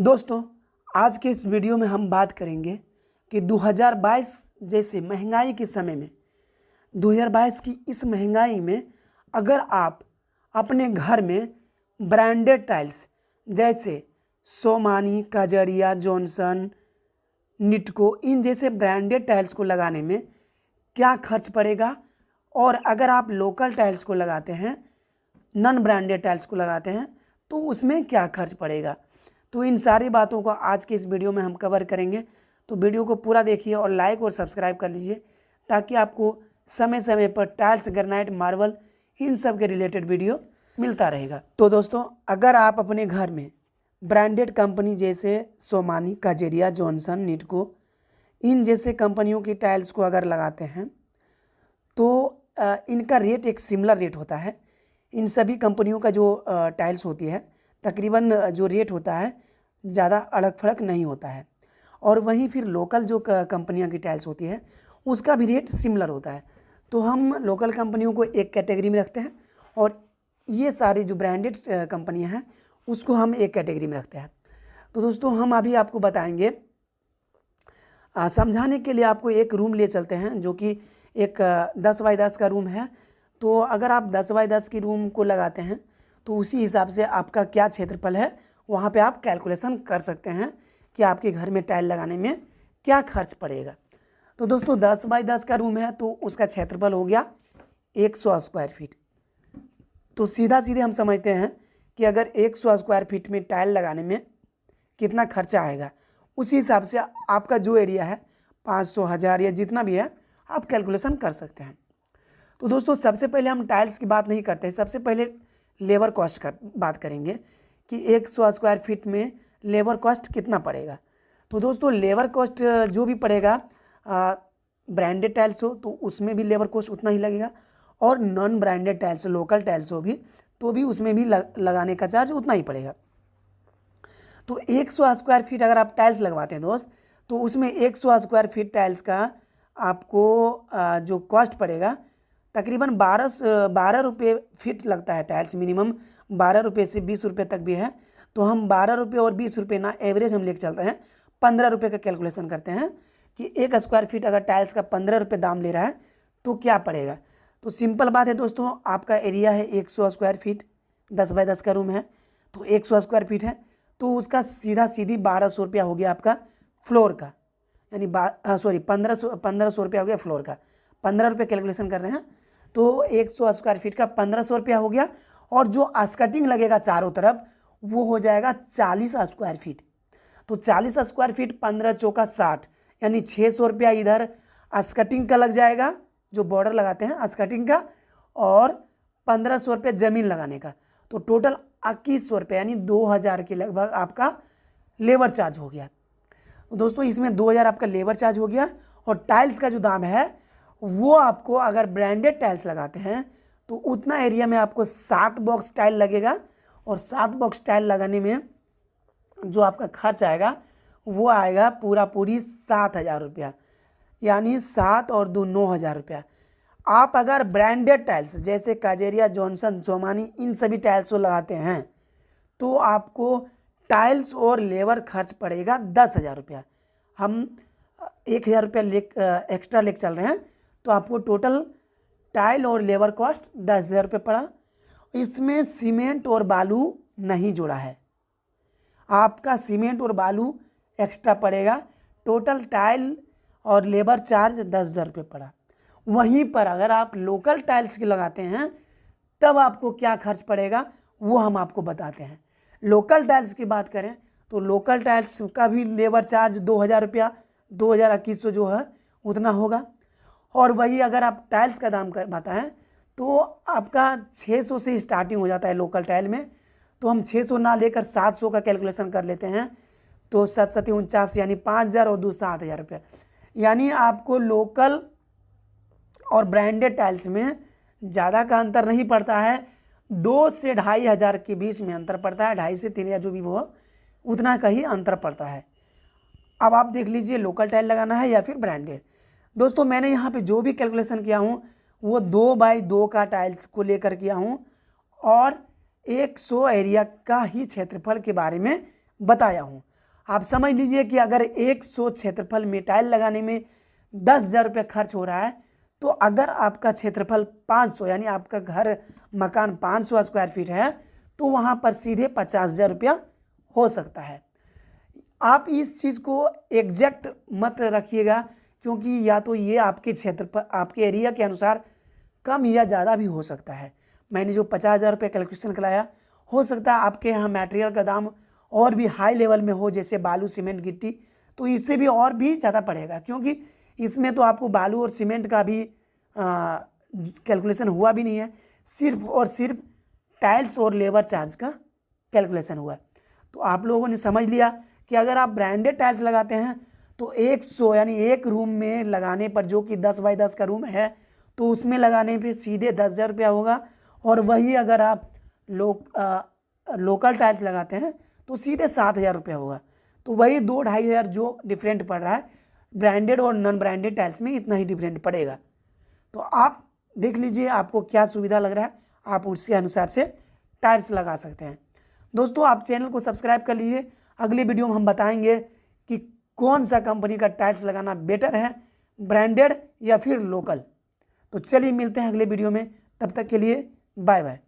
दोस्तों, आज के इस वीडियो में हम बात करेंगे कि 2022 जैसे महंगाई के समय में 2022 की इस महंगाई में अगर आप अपने घर में ब्रांडेड टाइल्स जैसे सोमानी, कजरिया, जॉनसन, निटको इन जैसे ब्रांडेड टाइल्स को लगाने में क्या खर्च पड़ेगा, और अगर आप लोकल टाइल्स को लगाते हैं, नॉन ब्रांडेड टाइल्स को लगाते हैं तो उसमें क्या खर्च पड़ेगा। तो इन सारी बातों को आज के इस वीडियो में हम कवर करेंगे। तो वीडियो को पूरा देखिए और लाइक और सब्सक्राइब कर लीजिए ताकि आपको समय समय पर टाइल्स, ग्रेनाइट, मार्बल इन सब के रिलेटेड वीडियो मिलता रहेगा। तो दोस्तों, अगर आप अपने घर में ब्रांडेड कंपनी जैसे सोमानी, कजेरिया, जॉनसन, निटको इन जैसे कंपनियों की टाइल्स को अगर लगाते हैं तो इनका रेट एक सिमिलर रेट होता है। इन सभी कंपनियों का जो टाइल्स होती है तकरीबन जो रेट होता है ज़्यादा अलग फर्क नहीं होता है। और वहीं फिर लोकल जो कंपनियों की टाइल्स होती है उसका भी रेट सिमिलर होता है। तो हम लोकल कंपनियों को एक कैटेगरी में रखते हैं और ये सारी जो ब्रांडेड कंपनियां हैं उसको हम एक कैटेगरी में रखते हैं। तो दोस्तों, हम अभी आपको बताएंगे, समझाने के लिए आपको एक रूम ले चलते हैं जो कि एक 10 बाई 10 का रूम है। तो अगर आप 10 बाई 10 की रूम को लगाते हैं तो उसी हिसाब से आपका क्या क्षेत्रफल है वहाँ पे आप कैलकुलेशन कर सकते हैं कि आपके घर में टाइल लगाने में क्या खर्च पड़ेगा। तो दोस्तों, 10 बाई 10 का रूम है तो उसका क्षेत्रफल हो गया 100 स्क्वायर फीट। तो सीधा सीधे हम समझते हैं कि अगर 100 स्क्वायर फीट में टाइल लगाने में कितना खर्चा आएगा, उसी हिसाब से आपका जो एरिया है 500, 1000 या जितना भी है आप कैलकुलेशन कर सकते हैं। तो दोस्तों, सबसे पहले हम टाइल्स की बात नहीं करते हैं, सबसे पहले लेबर कॉस्ट का बात करेंगे कि 100 स्क्वायर फीट में लेबर कॉस्ट कितना पड़ेगा। तो दोस्तों, लेबर कॉस्ट जो भी पड़ेगा, ब्रांडेड टाइल्स हो तो उसमें भी लेबर कॉस्ट उतना ही लगेगा, और non branded tiles, local tiles हो भी तो भी उसमें भी लगाने का चार्ज उतना ही पड़ेगा। तो 100 स्क्वायर फीट अगर आप टाइल्स लगवाते हैं दोस्त, तो उसमें 100 स्क्वायर फीट टाइल्स का आपको जो कॉस्ट पड़ेगा तकरीबन 12 रुपये फीट लगता है टाइल्स। मिनिमम 12 रुपये से 20 रुपये तक भी है। तो हम 12 रुपये और 20 रुपये ना एवरेज हम लेके चलते हैं, 15 रुपये का कैलकुलेशन करते हैं कि 1 स्क्वायर फीट अगर टाइल्स का 15 रुपये दाम ले रहा है तो क्या पड़ेगा। तो सिंपल बात है दोस्तों, आपका एरिया है 100 स्क्वायर फीट, 10 बाई 10 का रूम है तो 100 स्क्वायर फीट है तो उसका सीधा सीधी 1200 रुपया हो गया आपका फ्लोर का, यानी 1500 रुपया हो गया फ्लोर का। 15 रुपये कैलकुलेशन कर रहे हैं तो 100 स्क्वायर फीट का 1500 रुपया हो गया। और जो स्कर्टिंग लगेगा चारों तरफ वो हो जाएगा 40 स्क्वायर फीट। तो 40 स्क्वायर फीट 15 चौका 60, यानी 600 रुपया इधर स्कर्टिंग का लग जाएगा, जो बॉर्डर लगाते हैं स्कर्टिंग का, और 1500 रुपये ज़मीन लगाने का। तो टोटल 2100 रुपये यानी 2000 के लगभग आपका लेबर चार्ज हो गया। तो दोस्तों, इसमें 2000 आपका लेबर चार्ज हो गया। और टाइल्स का जो दाम है वो आपको अगर ब्रांडेड टाइल्स लगाते हैं तो उतना एरिया में आपको 7 बॉक्स टाइल लगेगा, और 7 बॉक्स टाइल लगाने में जो आपका खर्च आएगा वो आएगा पूरी 7000 रुपया, यानी 7 और 2 9000 रुपया। आप अगर ब्रांडेड टाइल्स जैसे काजेरिया, जॉनसन, सोमानी इन सभी टाइल्स को लगाते हैं तो आपको टाइल्स और लेबर खर्च पड़ेगा 10,000 रुपया। हम 1000 रुपया एक्स्ट्रा लेके चल रहे हैं तो आपको टोटल टाइल और लेबर कॉस्ट 10,000 रुपये पड़ा। इसमें सीमेंट और बालू नहीं जोड़ा है, आपका सीमेंट और बालू एक्स्ट्रा पड़ेगा। टोटल टाइल और लेबर चार्ज 10,000 रुपये पड़ा। वहीं पर अगर आप लोकल टाइल्स की लगाते हैं तब आपको क्या खर्च पड़ेगा वो हम आपको बताते हैं। लोकल टाइल्स की बात करें तो लोकल टाइल्स का भी लेबर चार्ज 2000 रुपया, 2100 जो है उतना होगा। और वही अगर आप टाइल्स का दाम बताएं तो आपका 600 से स्टार्टिंग हो जाता है लोकल टाइल में। तो हम 600 ना लेकर 700 का कैलकुलेशन कर लेते हैं तो 7 7 49 यानी 5000 और 2 7000 रुपया। यानी आपको लोकल और ब्रांडेड टाइल्स में ज़्यादा का अंतर नहीं पड़ता है, 2 से 2500 के बीच में अंतर पड़ता है, 2.5 से 3000 जो भी वो उतना का ही अंतर पड़ता है। अब आप देख लीजिए लोकल टाइल लगाना है या फिर ब्रांडेड। दोस्तों, मैंने यहाँ पे जो भी कैलकुलेशन किया हूँ वो 2 बाई 2 का टाइल्स को लेकर किया हूँ और 100 एरिया का ही क्षेत्रफल के बारे में बताया हूँ। आप समझ लीजिए कि अगर 100 क्षेत्रफल में टाइल लगाने में 10,000 रुपये खर्च हो रहा है, तो अगर आपका क्षेत्रफल 500 यानी आपका घर मकान 500 स्क्वायर फीट है, तो वहाँ पर सीधे 50,000 रुपया हो सकता है। आप इस चीज़ को एग्जैक्ट मत रखिएगा, क्योंकि या तो ये आपके क्षेत्र पर आपके एरिया के अनुसार कम या ज़्यादा भी हो सकता है। मैंने जो 50,000 रुपये कैलकुलेशन कराया, हो सकता है आपके यहाँ मटेरियल का दाम और भी हाई लेवल में हो, जैसे बालू सीमेंट गिट्टी, तो इससे भी और भी ज़्यादा पड़ेगा, क्योंकि इसमें तो आपको बालू और सीमेंट का भी कैलकुलेशन हुआ भी नहीं है, सिर्फ और सिर्फ टाइल्स और लेबर चार्ज का कैलकुलेशन हुआ है। तो आप लोगों ने समझ लिया कि अगर आप ब्रांडेड टाइल्स लगाते हैं तो 100 यानी एक रूम में लगाने पर, जो कि 10 बाई 10 का रूम है, तो उसमें लगाने पे सीधे 10,000 रुपया होगा। और वही अगर आप लोकल टाइल्स लगाते हैं तो सीधे 7,000 रुपया होगा। तो वही 2-2.5 हज़ार जो डिफरेंट पड़ रहा है, ब्रांडेड और नॉन ब्रांडेड टाइल्स में इतना ही डिफरेंट पड़ेगा। तो आप देख लीजिए आपको क्या सुविधा लग रहा है, आप उसके अनुसार से टाइल्स लगा सकते हैं। दोस्तों, आप चैनल को सब्सक्राइब कर लीजिए। अगले वीडियो में हम बताएंगे कि कौन सा कंपनी का टाइल्स लगाना बेटर है, ब्रांडेड या फिर लोकल। तो चलिए मिलते हैं अगले वीडियो में, तब तक के लिए बाय बाय।